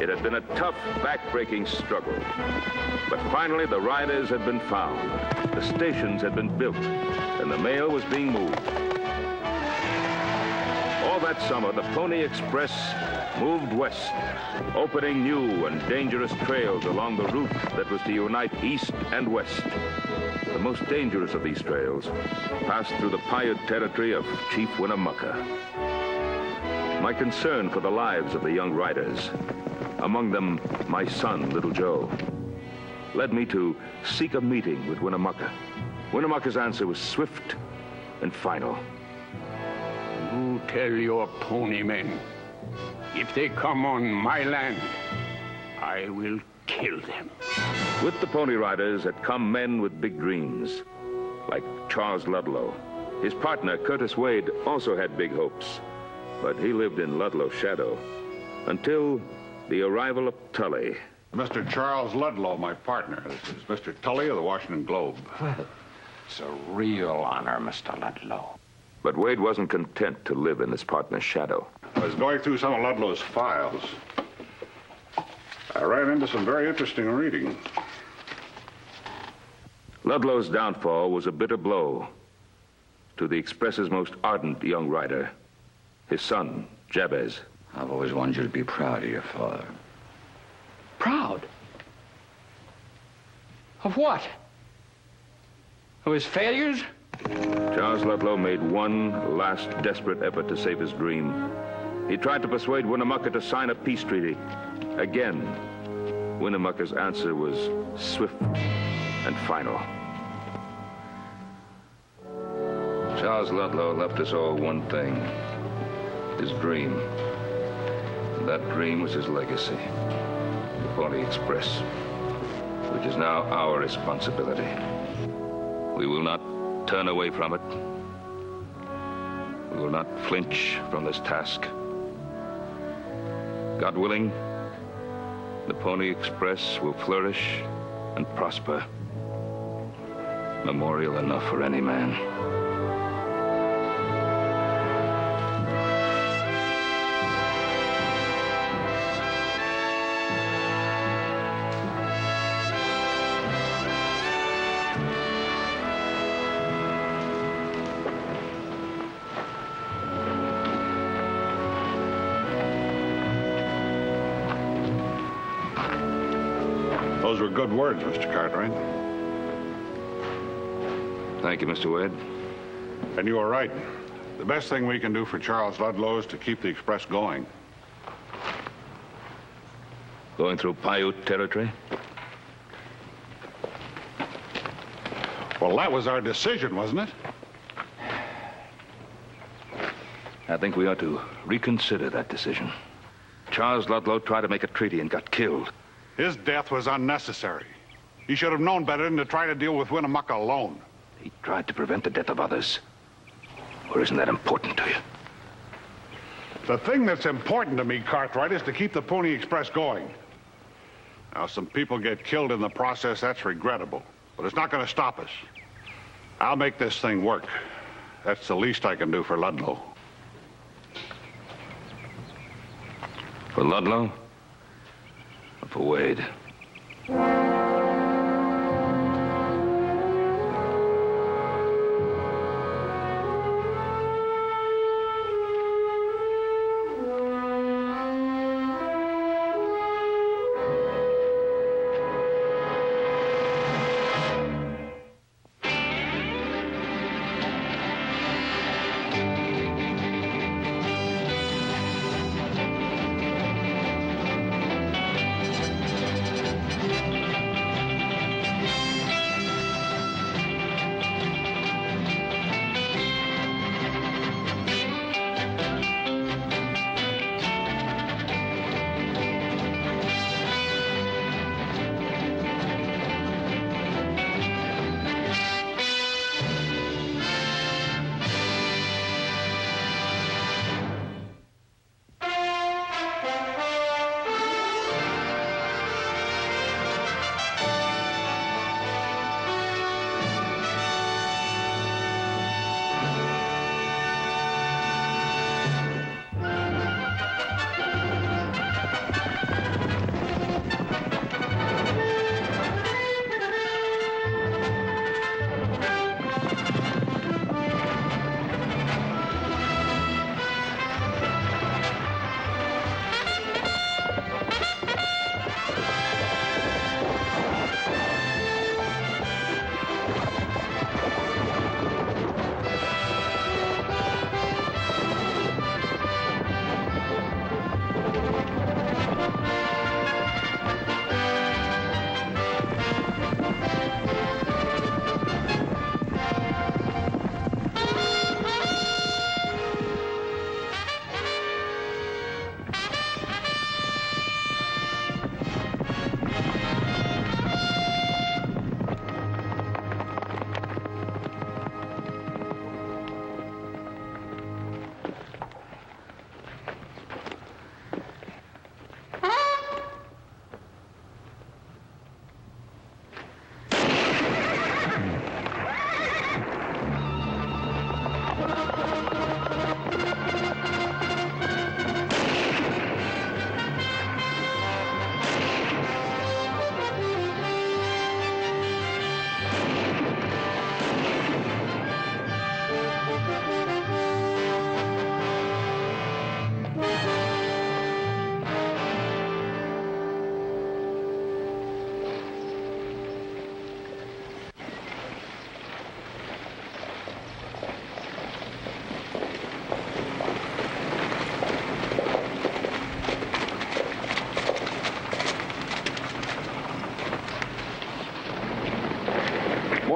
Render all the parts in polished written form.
It had been a tough, back-breaking struggle. But finally, the riders had been found. The stations had been built, and the mail was being moved. All that summer, the Pony Express moved west, opening new and dangerous trails along the route that was to unite east and west. The most dangerous of these trails passed through the Paiute territory of Chief Winnemucca. My concern for the lives of the young riders, among them my son, Little Joe, led me to seek a meeting with Winnemucca. Winnemucca's answer was swift and final. You tell your pony men, if they come on my land, I will kill them. With the Pony Riders had come men with big dreams, like Charles Ludlow. His partner, Curtis Wade, also had big hopes, but he lived in Ludlow's shadow until the arrival of Tully. Mr. Charles Ludlow, my partner. This is Mr. Tully of the Washington Globe. It's a real honor, Mr. Ludlow. But Wade wasn't content to live in his partner's shadow. I was going through some of Ludlow's files. I ran into some very interesting reading. Ludlow's downfall was a bitter blow to the Express's most ardent young rider, his son, Jabez. I've always wanted you to be proud of your father. Proud? Of what? Of his failures? Charles Ludlow made one last desperate effort to save his dream. He tried to persuade Winnemucca to sign a peace treaty. Again, Winnemucca's answer was swift and final. Charles Ludlow left us all one thing, his dream. And that dream was his legacy, the Pony Express, which is now our responsibility. We will not turn away from it. We will not flinch from this task. God willing, the Pony Express will flourish and prosper. Memorial enough for any man. Those were good words, Mr. Cartwright. Thank you, Mr. Wade. And you were right. The best thing we can do for Charles Ludlow is to keep the Express going. Going through Paiute territory? Well, that was our decision, wasn't it? I think we ought to reconsider that decision. Charles Ludlow tried to make a treaty and got killed. His death was unnecessary. He should have known better than to try to deal with Winnemucca alone. He tried to prevent the death of others. Or isn't that important to you? The thing that's important to me, Cartwright, is to keep the Pony Express going. Now, some people get killed in the process, that's regrettable. But it's not going to stop us. I'll make this thing work. That's the least I can do for Ludlow. For Ludlow? Or for Wade?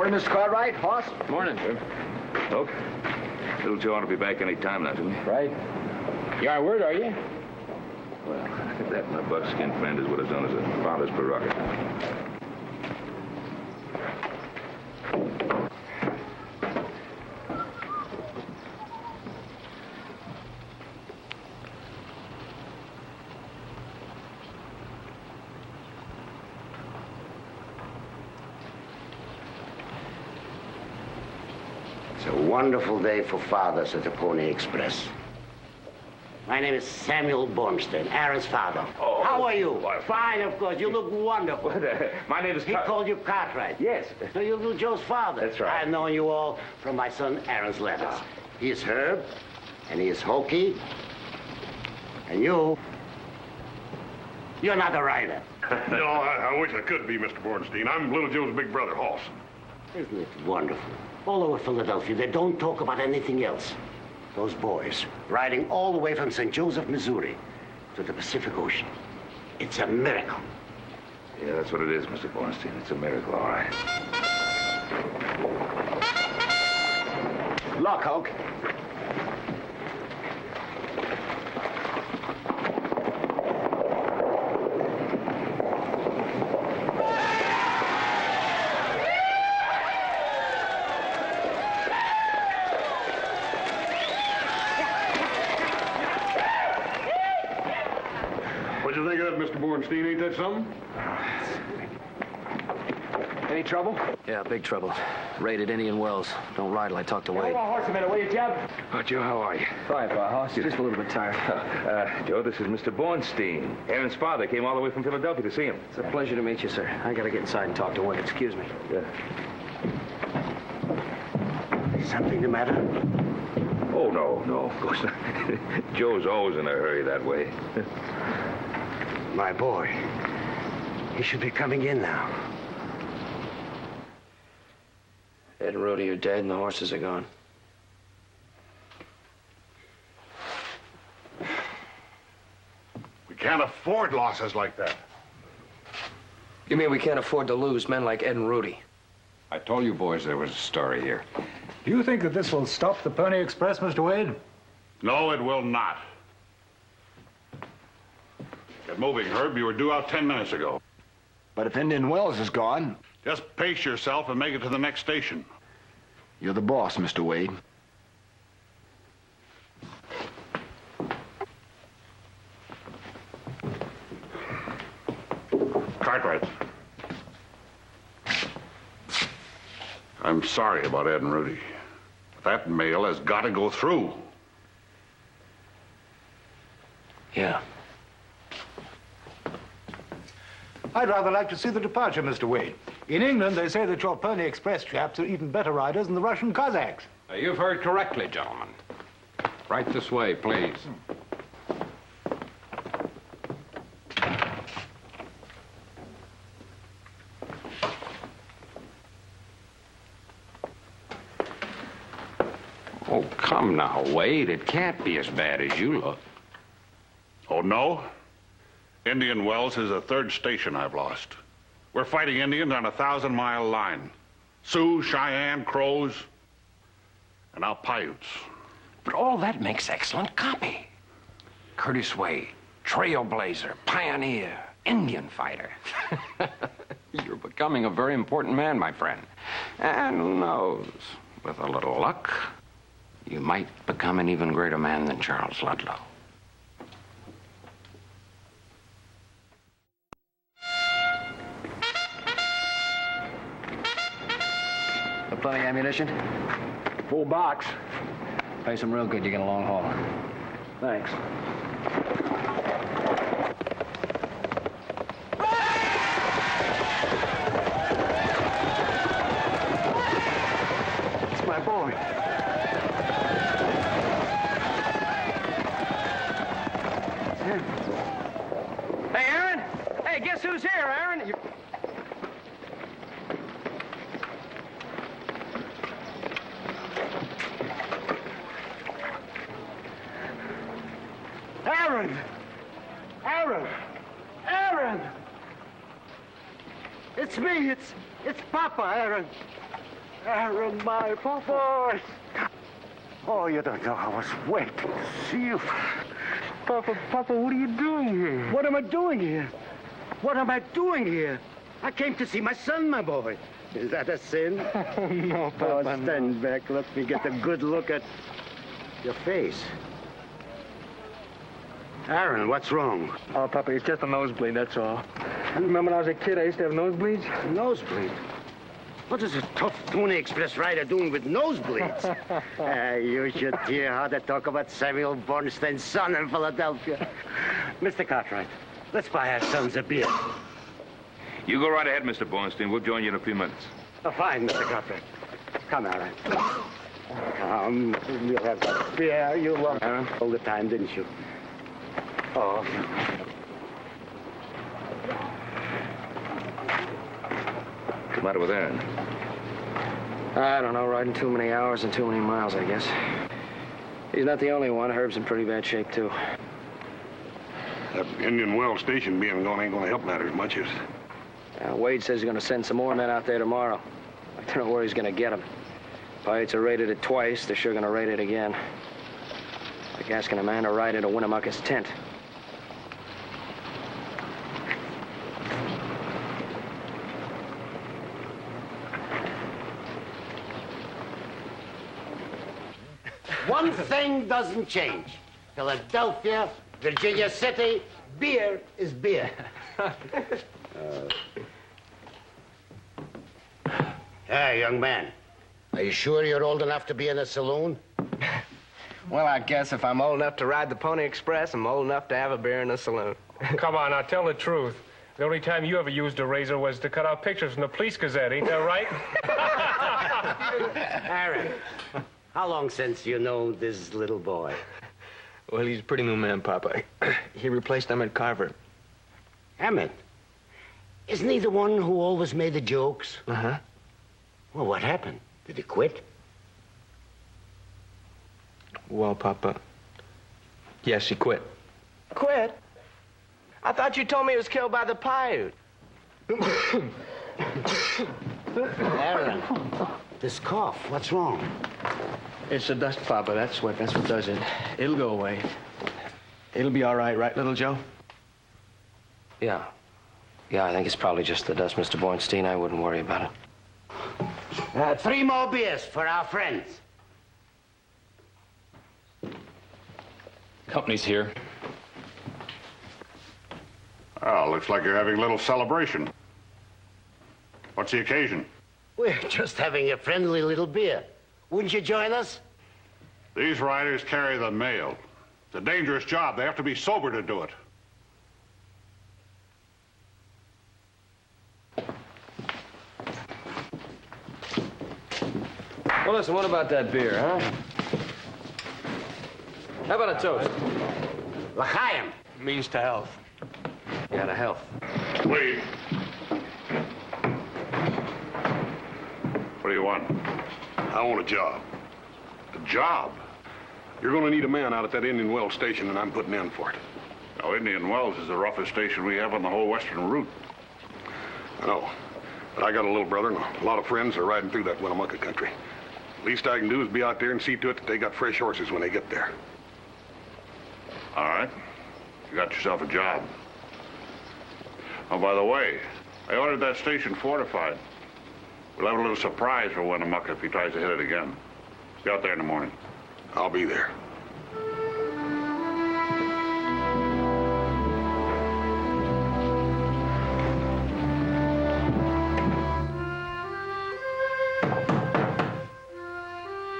Morning, Mr. Cartwright. Hoss. Morning, sir. Oak, little Joe ought to be back any time now, doesn't he? Right. You our word, are you? Well, that my buckskin friend is what is known as a father's prerogative. It's a wonderful day for fathers at the Pony Express. My name is Samuel Bornstein, Aaron's father. Oh. How are you? Fine, of course. You look wonderful. My name is... He called you Cartwright. Yes. So you're little Joe's father. That's right. I've known you all from my son Aaron's letters. He is Herb, and he is Hokey, and you're not a writer. No, I wish I could be, Mr. Bornstein. I'm Little Joe's big brother, Hoss. Isn't it wonderful? All over Philadelphia, they don't talk about anything else. Those boys, riding all the way from St. Joseph, Missouri, to the Pacific Ocean. It's a miracle. Yeah, that's what it is, Mr. Bornstein. It's a miracle, all right. Look, Hoke. What'd you think of that, Mr. Bornstein? Ain't that something? Any trouble? Yeah, big trouble. Raided Indian Wells. Don't ride till I talk to Wade. Hold on, horse a minute, will you, Jeb? Oh, Joe, how are you? Fine, Hoss. Just a little bit tired. Joe, this is Mr. Bornstein. Aaron's father came all the way from Philadelphia to see him. It's a pleasure to meet you, sir. I gotta get inside and talk to Wade. Excuse me. Yeah. Something the matter? Oh, no, of course not. Joe's always in a hurry that way. My boy. He should be coming in now. Ed and Rudy are dead and the horses are gone. We can't afford losses like that. You mean we can't afford to lose men like Ed and Rudy? I told you boys there was a story here. Do you think that this will stop the Pony Express, Mr. Wade? No, it will not. Get moving, Herb. You were due out 10 minutes ago. But if Indian Wells is gone, Just pace yourself and make it to the next station. you're the boss, Mr. Wade. Cartwright. I'm sorry about Ed and Rudy. That mail has got to go through. Yeah. I'd rather like to see the departure, Mr. Wade. In England, they say that your Pony Express chaps are even better riders than the Russian Cossacks. You've heard correctly, gentlemen. Right this way, please. Oh, come now, Wade. It can't be as bad as you look. Oh, no? Indian Wells is the third station I've lost. We're fighting Indians on a 1,000-mile line. Sioux, Cheyenne, Crows, and now Paiutes. But all that makes excellent copy. Curtis Wade, trailblazer, pioneer, Indian fighter. You're becoming a very important man, my friend. And who knows, with a little luck, you might become an even greater man than Charles Ludlow. Got plenty of ammunition? Full box. Pay some real good, you get a long haul. Thanks. It's my boy. Hey, Aaron! Hey, guess who's here, Aaron? Aaron! Aaron! Aaron! It's me. It's Papa, Aaron. Aaron, my boy. Oh, you don't know. I was waiting to see you. Papa, what are you doing here? What am I doing here? What am I doing here? I came to see my son, my boy. Is that a sin? No, Papa, Oh, stand back. Let me get a good look at your face. Aaron, what's wrong? Oh, Papa, it's just a nosebleed, that's all. Remember when I was a kid, I used to have nosebleeds? Nosebleed? What is a tough Pony Express rider doing with nosebleeds? You should hear how they talk about Samuel Bernstein's son in Philadelphia. Mr. Cartwright, let's buy our sons a beer. You go right ahead, Mr. Bornstein. We'll join you in a few minutes. Oh, fine, Mr. Cartwright. Come, Aaron. Come, we'll have a beer. You loved Aaron all the time, didn't you? Oh. What's the matter with Aaron? I don't know, riding too many hours and too many miles, I guess. He's not the only one. Herb's in pretty bad shape, too. That Indian Well station being gone ain't gonna help matters much. Wade says he's going to send some more men out there tomorrow. I don't know where he's going to get them. Pirates have raided it twice. They're sure going to raid it again. Like asking a man to ride into Winnemucca's tent. One thing doesn't change. Philadelphia, Virginia City, beer is beer. Hey, young man. Are you sure you're old enough to be in a saloon? Well, I guess if I'm old enough to ride the Pony Express, I'm old enough to have a beer in a saloon. Come on, now, tell the truth. The only time you ever used a razor was to cut out pictures from the Police Gazette, ain't that right? Aaron, how long since you know this little boy? Well, he's a pretty new man, Papa. He replaced Emmett Carver. Emmett? Isn't he the one who always made the jokes? Uh-huh. Well, what happened? Did he quit? Well, Papa, yes, he quit. Quit? I thought you told me he was killed by the Paiute. Aaron, this cough, what's wrong? It's the dust, Papa. That's what does it. It'll go away. It'll be all right, right, little Joe? Yeah. Yeah, I think it's probably just the dust, Mr. Bornstein. I wouldn't worry about it. 3 more beers for our friends. Company's here. Oh, looks like you're having a little celebration. What's the occasion? We're just having a friendly little beer. Wouldn't you join us? These riders carry the mail. It's a dangerous job. They have to be sober to do it. Well, listen, what about that beer, huh? How about a toast? L'chaim. Means to health. Yeah, to health. Wait. What do you want? I want a job. A job? You're gonna need a man out at that Indian Wells station, and I'm putting in for it. Now, Indian Wells is the roughest station we have on the whole western route. I know. But I got a little brother and a lot of friends that are riding through that Winnemucca country. Least I can do is be out there and see to it that they got fresh horses when they get there. All right. You got yourself a job. Oh, by the way, I ordered that station fortified. We'll have a little surprise for Winnemucca if he tries to hit it again. Be out there in the morning. I'll be there.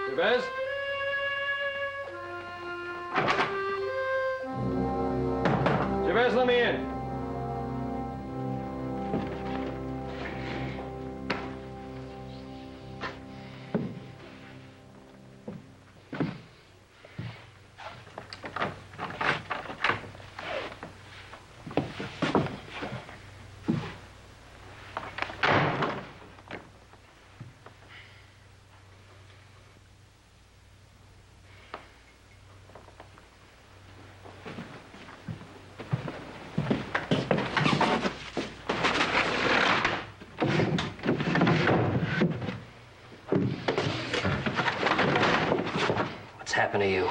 Jabez? Jabez, let me in. What's happened to you?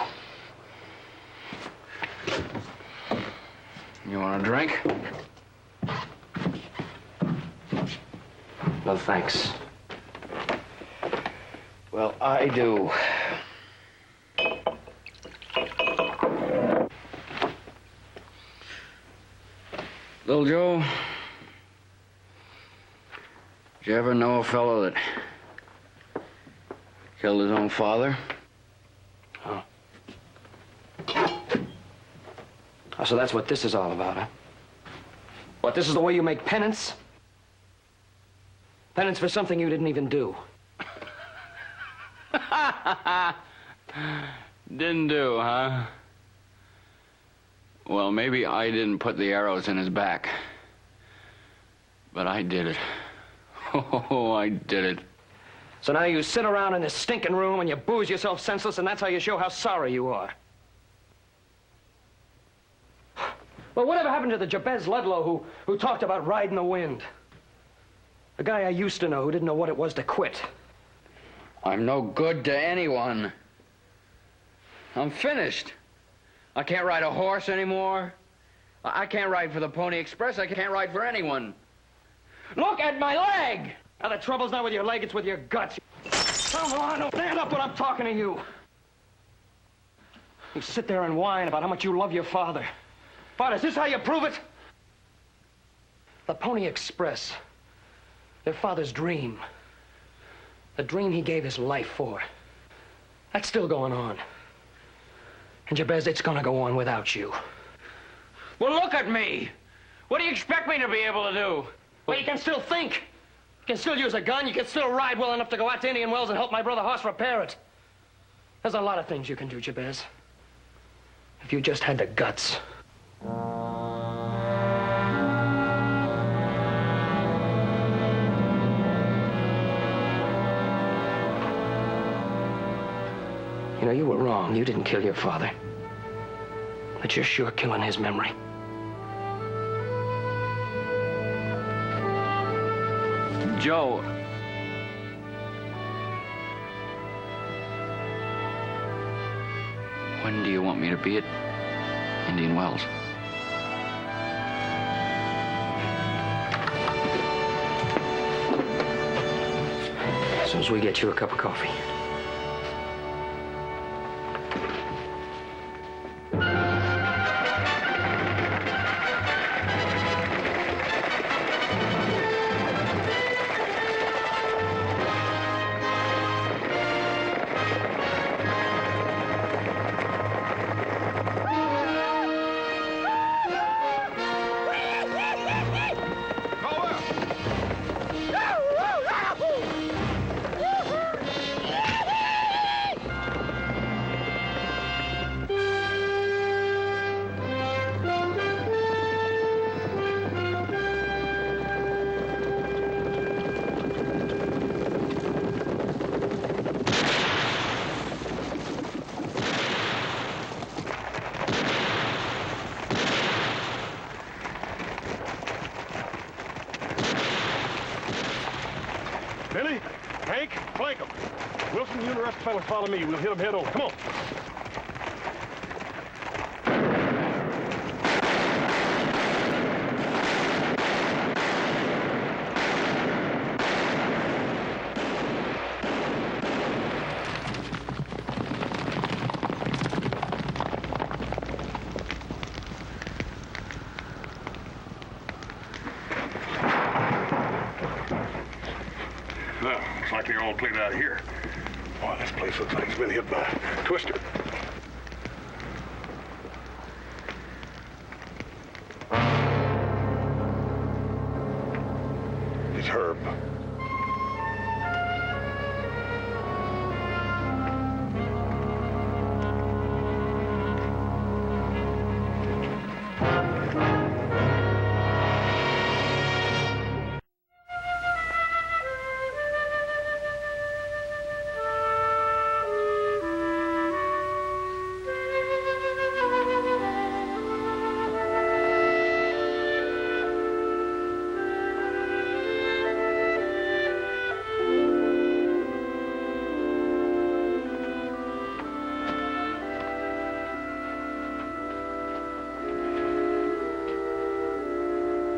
You want a drink? No, thanks. Well, I do. Little Joe, did you ever know a fellow that killed his own father? Oh. Oh, so that's what this is all about, huh? What, this is the way you make penance? Penance for something you didn't even do. Didn't do, huh? Well, maybe I didn't put the arrows in his back. But I did it. Oh, I did it. So now you sit around in this stinking room and you booze yourself senseless, and that's how you show how sorry you are. Well, whatever happened to the Jabez Ludlow who talked about riding the wind? A guy I used to know who didn't know what it was to quit. I'm no good to anyone. I'm finished. I can't ride a horse anymore. I can't ride for the Pony Express. I can't ride for anyone. Look at my leg! Now, the trouble's not with your leg, it's with your guts. Come on, stand up when I'm talking to you. You sit there and whine about how much you love your father. But is this how you prove it? The Pony Express. Their father's dream. The dream he gave his life for. That's still going on. And Jabez, it's gonna go on without you. Well, look at me. What do you expect me to be able to do? Well, you can still think. You can still use a gun. You can still ride well enough to go out to Indian Wells and help my brother Hoss repair it. There's a lot of things you can do, Jabez. If you just had the guts. You know, you were wrong. You didn't kill your father. But you're sure killing his memory. Joe. When do you want me to be at Indian Wells? As soon as we get you a cup of coffee. Billy, Hank, flank them. Wilson, you and the rest of the fellas follow me. We'll hit them head on. Come on. Looks like they're all cleared out of here. Boy, this place looks like it's been hit by a twister. It's Herb.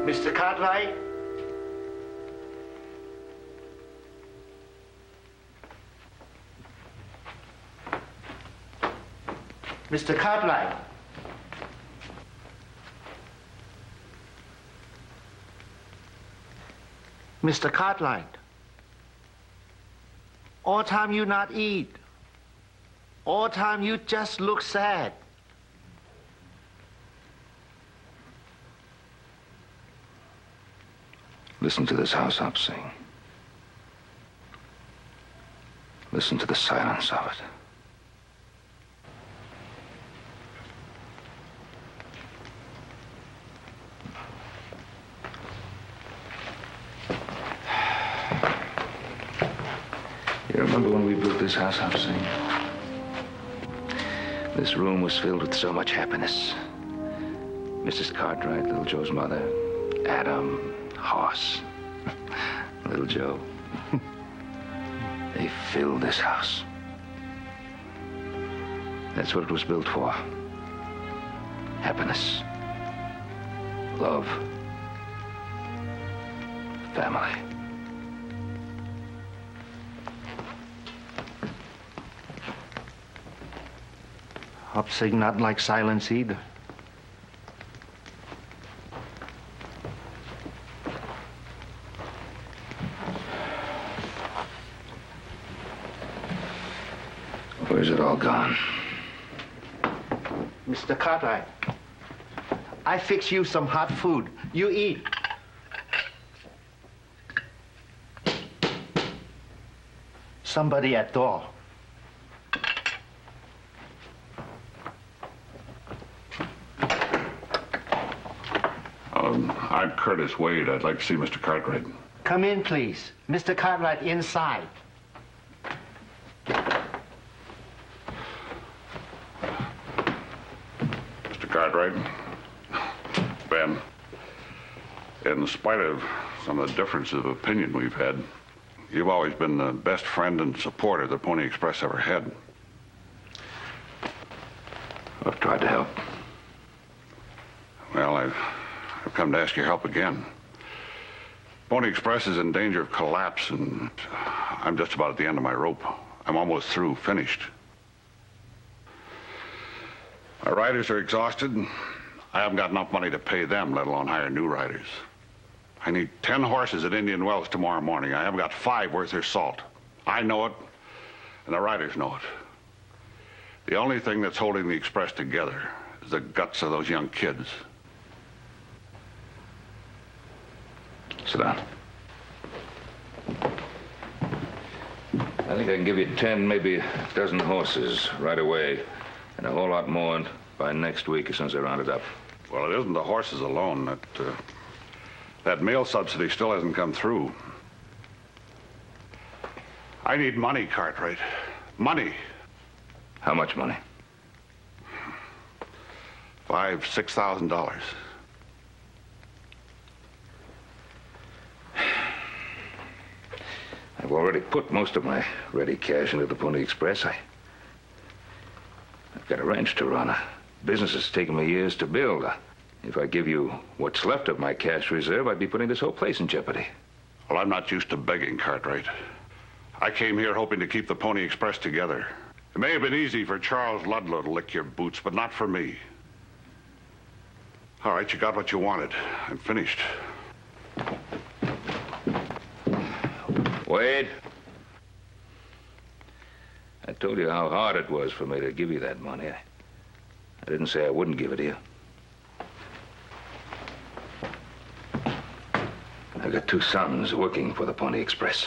Mr. Cartwright? Mr. Cartwright? Mr. Cartwright? All time you not eat. All time you just look sad. Listen to this house I'm singing. Listen to the silence of it. You remember when we built this house I'm singing? This room was filled with so much happiness. Mrs. Cartwright, little Joe's mother, Adam, Hoss, little Joe. They filled this house. That's what it was built for. Happiness. Love. Family. Upsing not like silence either. Where's it all gone? Mr. Cartwright, I fix you some hot food. You eat. Somebody at door. I'm Curtis Wade. I'd like to see Mr. Cartwright. Come in, please. Mr. Cartwright inside. Mr. Cartwright, Ben, in spite of some of the differences of opinion we've had, you've always been the best friend and supporter the Pony Express ever had. I've tried to help. Well, I've come to ask your help again. Pony Express is in danger of collapse, and I'm just about at the end of my rope. I'm almost through, finished. My riders are exhausted, and I haven't got enough money to pay them, let alone hire new riders. I need 10 horses at Indian Wells tomorrow morning. I haven't got 5 worth their salt. I know it, and the riders know it. The only thing that's holding the Express together is the guts of those young kids. Sit down. I think I can give you 10, maybe a dozen horses right away, and a whole lot more by next week as soon as I round it up. Well, it isn't the horses alone. That mail subsidy still hasn't come through. I need money, Cartwright. Money. How much money? $5,000–6,000. I've already put most of my ready cash into the Pony Express. I've got a ranch to run. A business that's taken me years to build. If I give you what's left of my cash reserve, I'd be putting this whole place in jeopardy. Well, I'm not used to begging, Cartwright. I came here hoping to keep the Pony Express together. It may have been easy for Charles Ludlow to lick your boots, but not for me. All right, you got what you wanted. I'm finished. Wade, I told you how hard it was for me to give you that money. I didn't say I wouldn't give it to you. I've got 2 sons working for the Pony Express.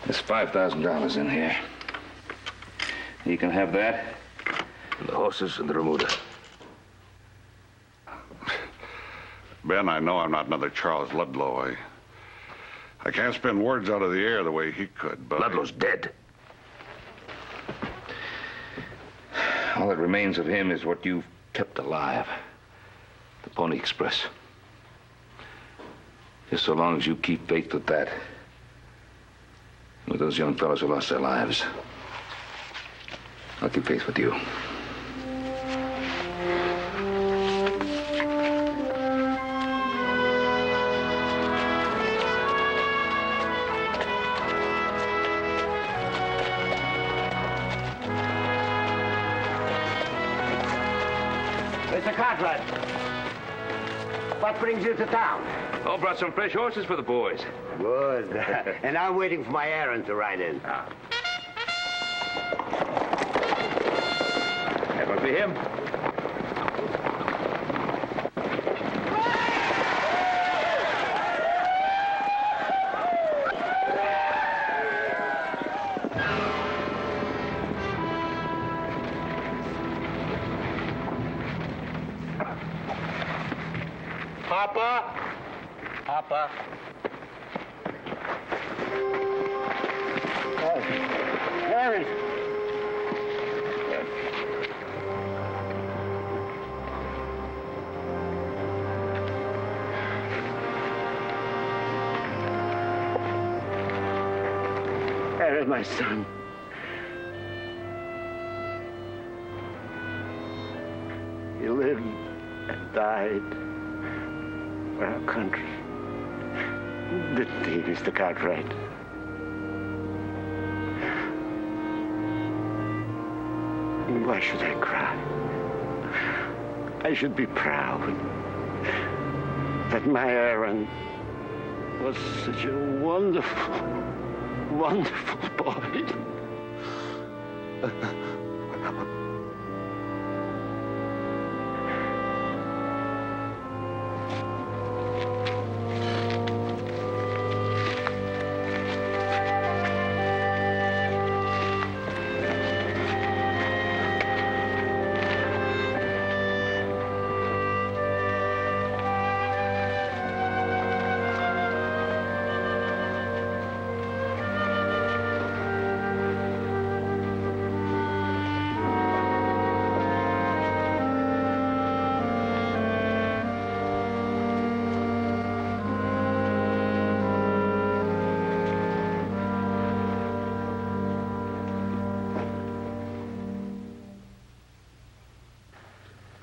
There's $5,000 in here. You can have that, and the horses and the remuda. Ben, I know I'm not another Charles Ludlow. I can't spin words out of the air the way he could, but... Ludlow's dead. All that remains of him is what you've kept alive. The Pony Express. Just so long as you keep faith with that. With those young fellows who lost their lives. I'll keep faith with you. Mr. Cartwright, what brings you to town? Oh, brought some fresh horses for the boys. Good. And I'm waiting for my errand to ride in. Ah. That must be him. Papa! Papa. Oh, Mary. Harry, my son. You lived and died for our country. Didn't he, Mr. Cartwright? Why should I cry? I should be proud that my Aaron was such a wonderful, wonderful boy.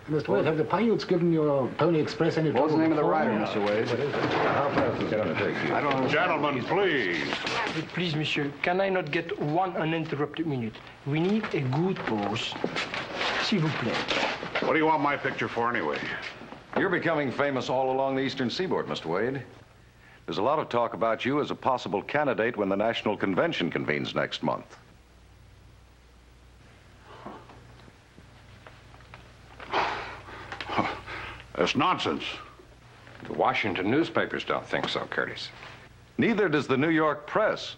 Mr. Wade, have the pilots given your Pony Express any trouble? What's the name of the before? rider, Mr. Wade? How fast is it going to take you? I don't know. Gentlemen, please. Please, monsieur, can I not get one uninterrupted minute? We need a good pose. S'il vous plaît. What do you want my picture for anyway? You're becoming famous all along the eastern seaboard, Mr. Wade. There's a lot of talk about you as a possible candidate when the National Convention convenes next month. That's nonsense. The Washington newspapers don't think so, Curtis. Neither does the New York press.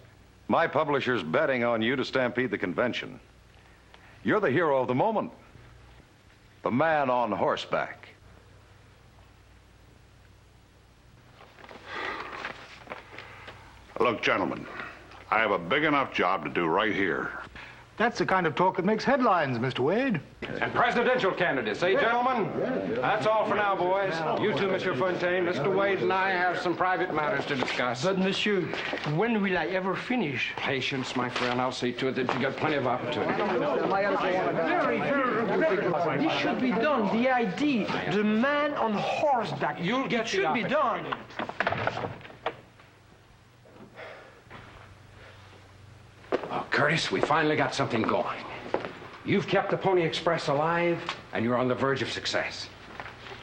My publisher's betting on you to stampede the convention. You're the hero of the moment. The man on horseback. Look, gentlemen, I have a big enough job to do right here. That's the kind of talk that makes headlines, Mr. Wade. And presidential candidates, eh, gentlemen? That's all for now, boys. You two, Monsieur Fontaine, Mr. Wade, and I have some private matters to discuss. But, monsieur, when will I ever finish? Patience, my friend. I'll see to it that you get plenty of opportunity. Very. This should be done. The idea, the man on horseback. You'll get it should be done. Oh, Curtis, we finally got something going. You've kept the Pony Express alive, and you're on the verge of success.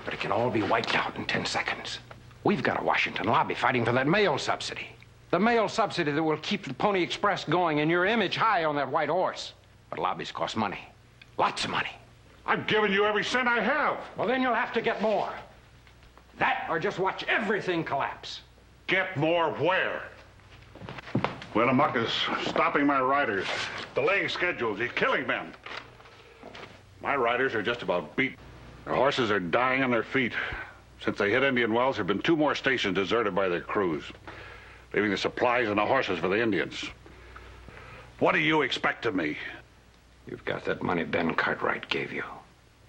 But it can all be wiped out in 10 seconds. We've got a Washington lobby fighting for that mail subsidy. The mail subsidy that will keep the Pony Express going and your image high on that white horse. But lobbies cost money. Lots of money. I've given you every cent I have. Well, then you'll have to get more. That or just watch everything collapse. Get more where? Winnemuck is stopping my riders, delaying schedules. He's killing men. My riders are just about beat. Their horses are dying on their feet. Since they hit Indian Wells, there have been 2 more stations deserted by their crews, leaving the supplies and the horses for the Indians. What do you expect of me? You've got that money Ben Cartwright gave you.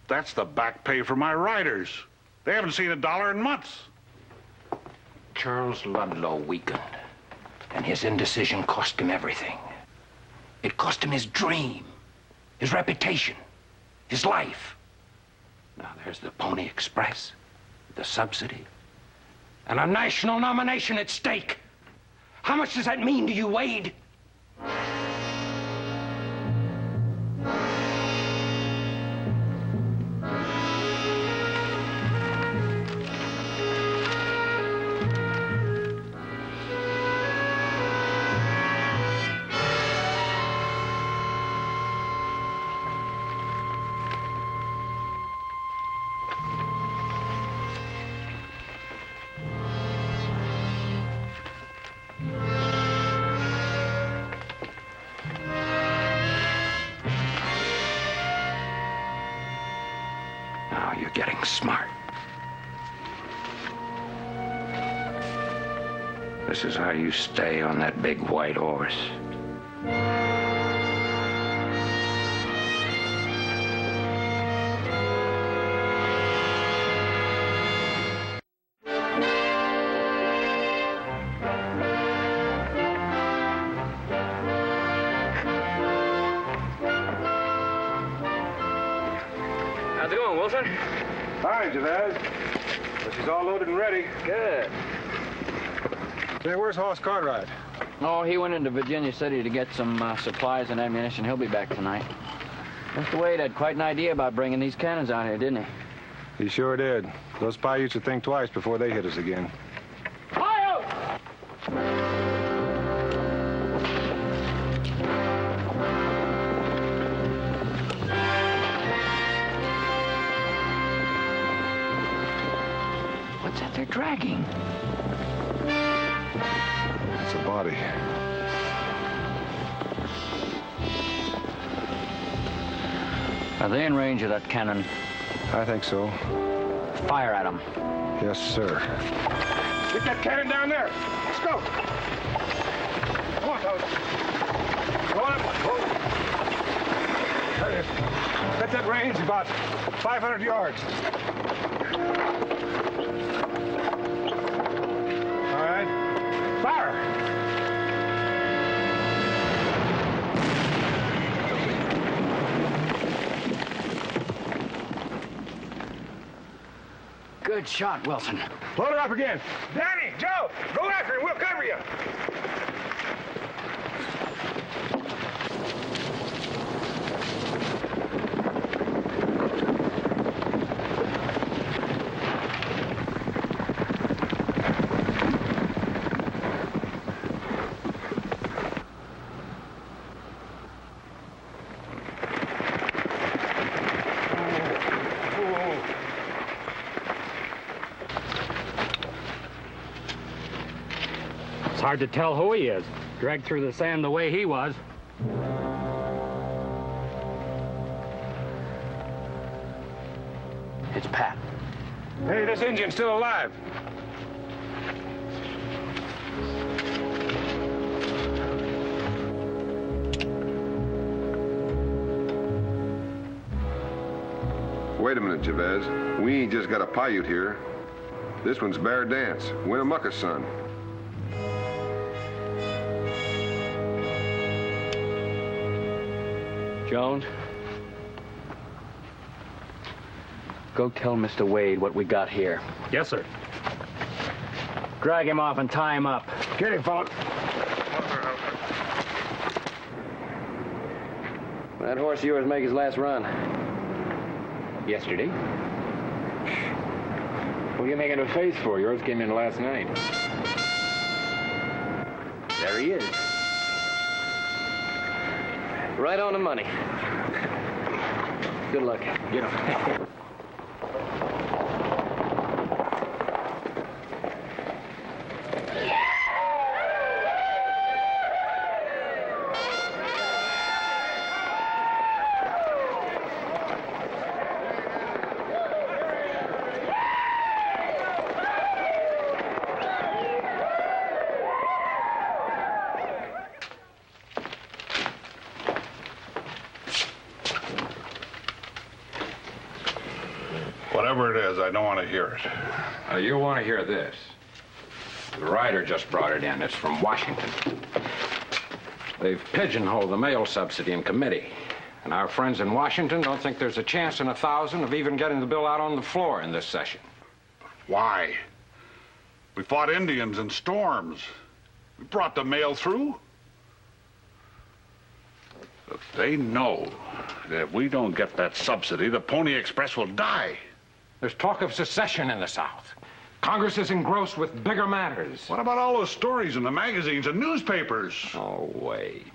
That's the back pay for my riders. They haven't seen $1 in months. Charles Ludlow weakened, and his indecision cost him everything. It cost him his dream. his reputation, his life. Now, there's the Pony Express, the subsidy, and a national nomination at stake. How much does that mean to you, Wade? Getting smart. This is how you stay on that big white horse. How's it going, Wilson? Hi, Jabez. Well, she's all loaded and ready. Good. Say, where's Hoss Cartwright? Oh, he went into Virginia City to get some supplies and ammunition. He'll be back tonight. Mr. Wade had quite an idea about bringing these cannons out here, didn't he? He sure did. Those Paiutes would think twice before they hit us again. Fire! What's that they're dragging? It's a body. Are they in range of that cannon? I think so. Fire at them. Yes, sir. Get that cannon down there. Let's go. Come on, fellas. Go on up. Go. Bet that range about 500 yards. All right. Fire! Good shot, Wilson. Load her up again. Danny, Joe, go after him. We'll cover you. It's hard to tell who he is. Dragged through the sand the way he was. It's Pat. Hey, this Indian's still alive. Wait a minute, Jabez. We ain't just got a Paiute here. This one's Bear Dance, Winnemucca's son. Jones, go tell Mr. Wade what we got here. Yes, sir. Drag him off and tie him up. Get him, fella. That horse of yours make his last run? Yesterday. What are you making a face for? Yours came in last night. There he is. Right on the money. Good luck. Get him. Whatever it is, I don't want to hear it. You'll want to hear this. The writer just brought it in. It's from Washington. They've pigeonholed the mail subsidy in committee. And our friends in Washington don't think there's a chance in 1,000 of even getting the bill out on the floor in this session. Why? We fought Indians and storms. We brought the mail through. If they know that if we don't get that subsidy, the Pony Express will die. There's talk of secession in the South. Congress is engrossed with bigger matters. What about all those stories in the magazines and newspapers? Oh, wait.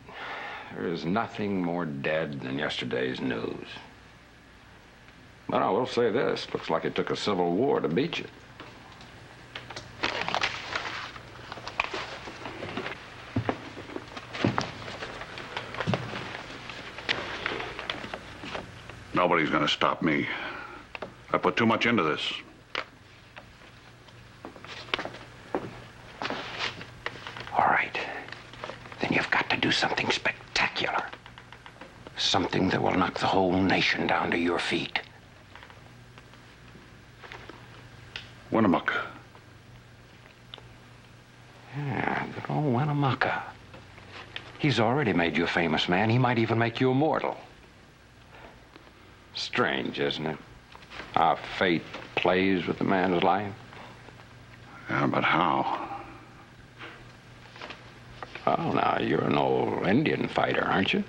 There is nothing more dead than yesterday's news. But I will say this. Looks like it took a civil war to beat you. Nobody's going to stop me. I put too much into this. All right. Then you've got to do something spectacular. Something that will knock the whole nation down to your feet. Winnemucca. Yeah, good old Winnemucca. He's already made you a famous man. He might even make you immortal. Strange, isn't it? How fate plays with a man's life. Yeah, but how? Well, now, you're an old Indian fighter, aren't you?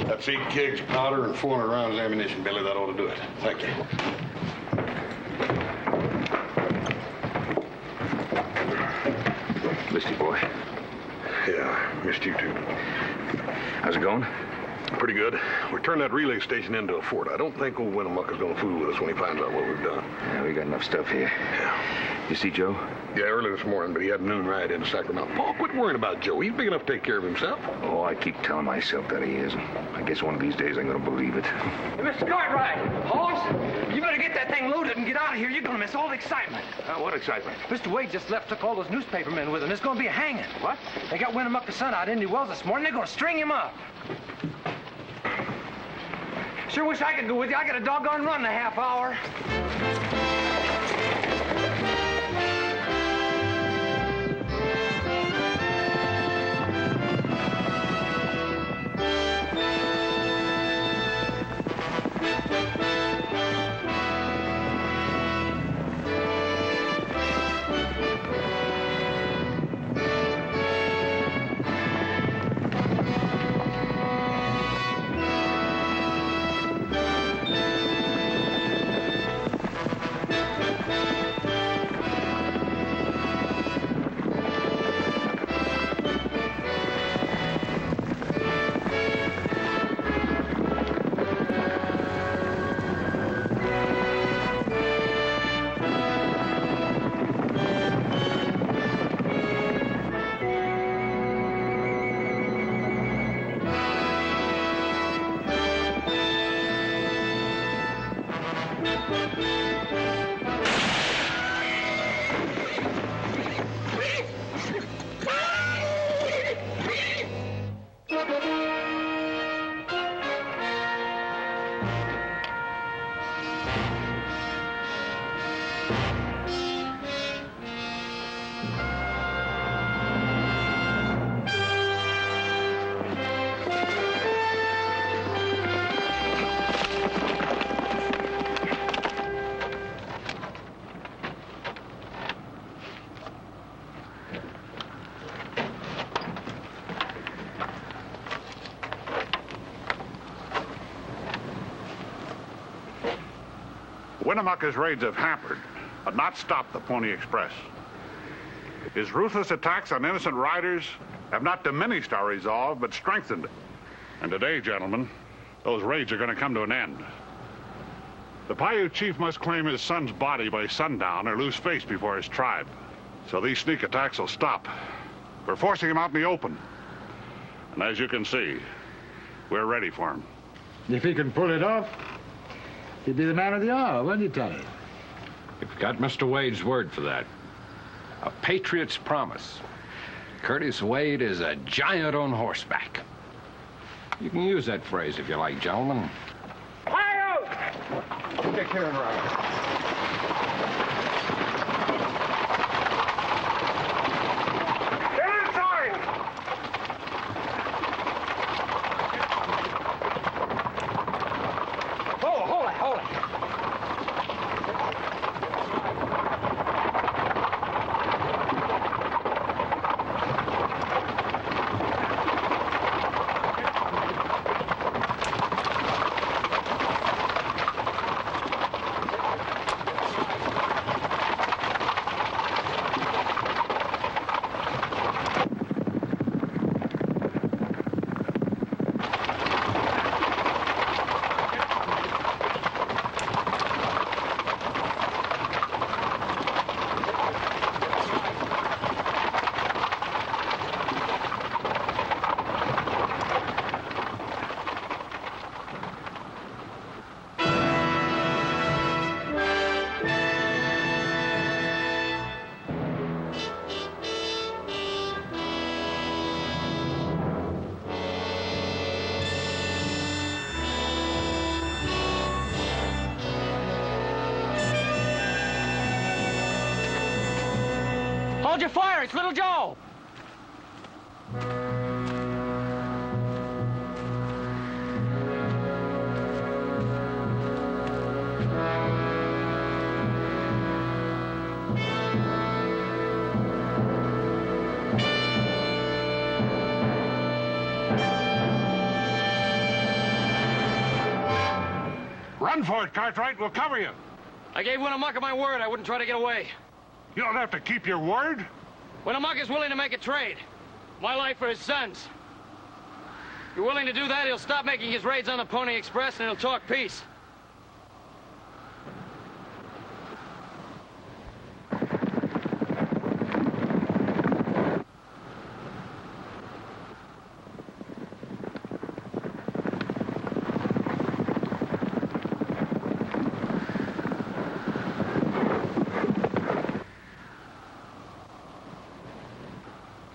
That's 8 kegs of powder and 400 rounds of ammunition, Billy. That ought to do it. Thank you. Missed you, boy. Yeah, missed you too. How's it going? Pretty good. We turned that relay station into a fort. I don't think old Winnemucca's gonna fool with us when he finds out what we've done. Yeah, we got enough stuff here. Yeah. You see Joe? Yeah, early this morning, but he had a noon ride into Sacramento. Paul, quit worrying about Joe. He's big enough to take care of himself. Oh, I keep telling myself that he is. I guess one of these days I'm gonna believe it. Hey, Mr. Cartwright, horse, you better get that thing loaded and get out of here. You're gonna miss all the excitement. What excitement? Mr. Wade just left, took all those newspaper men with him. There's gonna be a hanging. What? They got Winnemucca's son out in Indy Wells this morning. They're gonna string him up. Sure wish I could go with you. I got a doggone run in a half hour. Winnemucca's raids have hampered, but not stopped the Pony Express. His ruthless attacks on innocent riders have not diminished our resolve, but strengthened it. And today, gentlemen, those raids are going to come to an end. The Paiute chief must claim his son's body by sundown or lose face before his tribe. So these sneak attacks will stop. We're forcing him out in the open. And as you can see, we're ready for him. If he can pull it off, he'd be the man of the hour, wouldn't he, Tony? You've got Mr. Wade's word for that. A patriot's promise. Curtis Wade is a giant on horseback. You can use that phrase if you like, gentlemen. Take care of her. Hold your fire, it's Little Joe! Run for it, Cartwright. We'll cover you. I gave Winnemucca my word I wouldn't try to get away. You don't have to keep your word. Winnemucca's willing to make a trade. My life for his son's. If you're willing to do that, he'll stop making his raids on the Pony Express and he'll talk peace.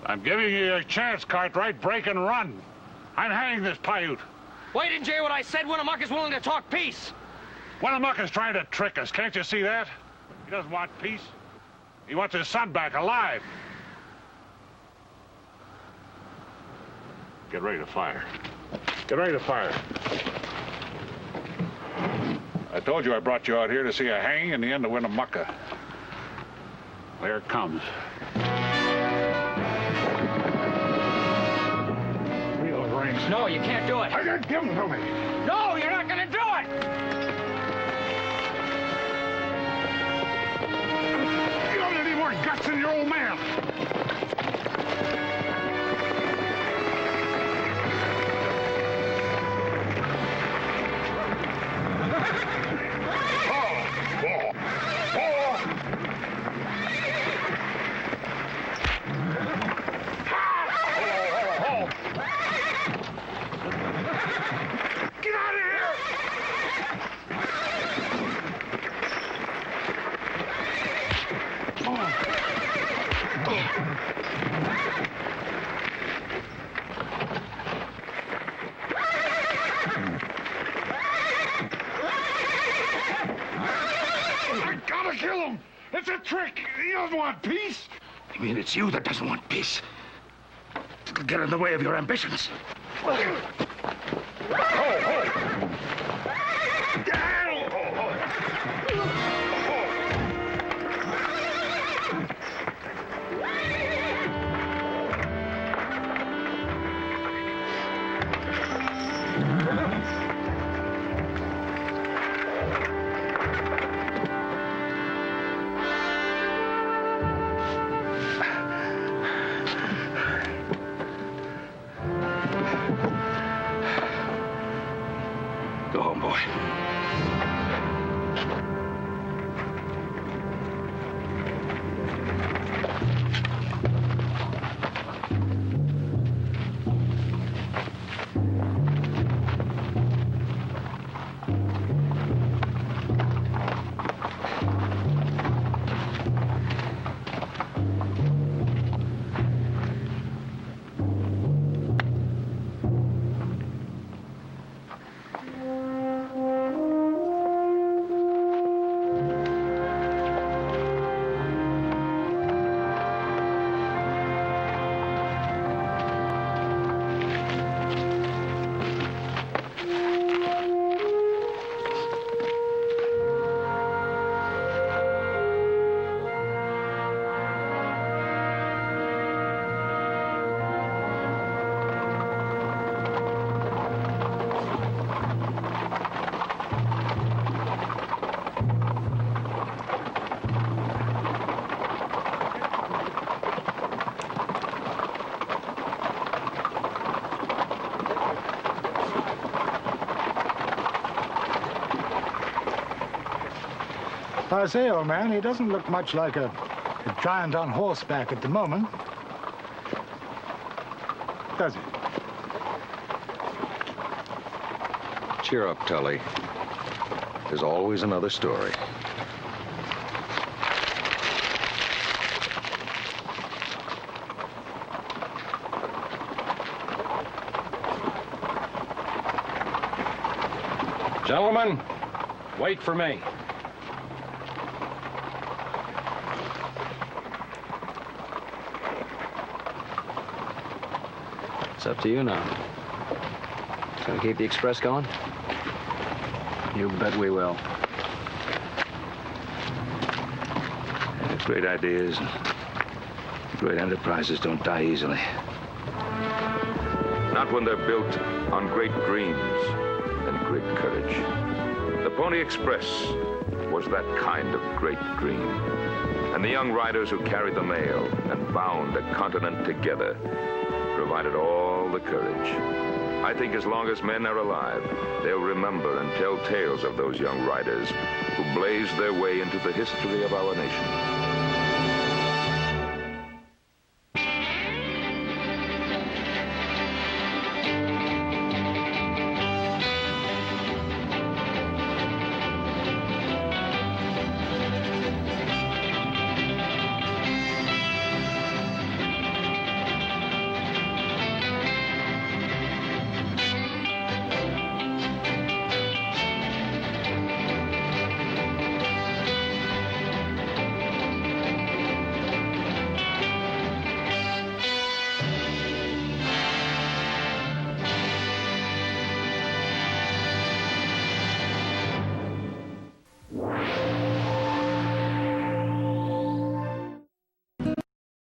I'm giving you a chance, Cartwright. Break and run. I'm hanging this Paiute. Why didn't you hear what I said? Winnemucca's willing to talk peace. Winnemucca's trying to trick us. Can't you see that? He doesn't want peace. He wants his son back alive. Get ready to fire. Get ready to fire. I told you I brought you out here to see a hanging and the end of Winnemucca. There it comes. No, you can't do it. I didn't give them to me. No, you're not gonna do it! You don't have any more guts than your old man. Kill him! It's a trick! He doesn't want peace! You mean it's you that doesn't want peace? It'll get in the way of your ambitions. I say, old man, he doesn't look much like a giant on horseback at the moment. Does he? Cheer up, Tully. There's always another story. Gentlemen, wait for me. It's up to you now. Gonna keep the express going? You bet we will. Great ideas and great enterprises don't die easily. Not when they're built on great dreams and great courage. The Pony Express was that kind of great dream. And the young riders who carried the mail and bound a continent together provided all the courage. I think as long as men are alive, they'll remember and tell tales of those young riders who blazed their way into the history of our nation.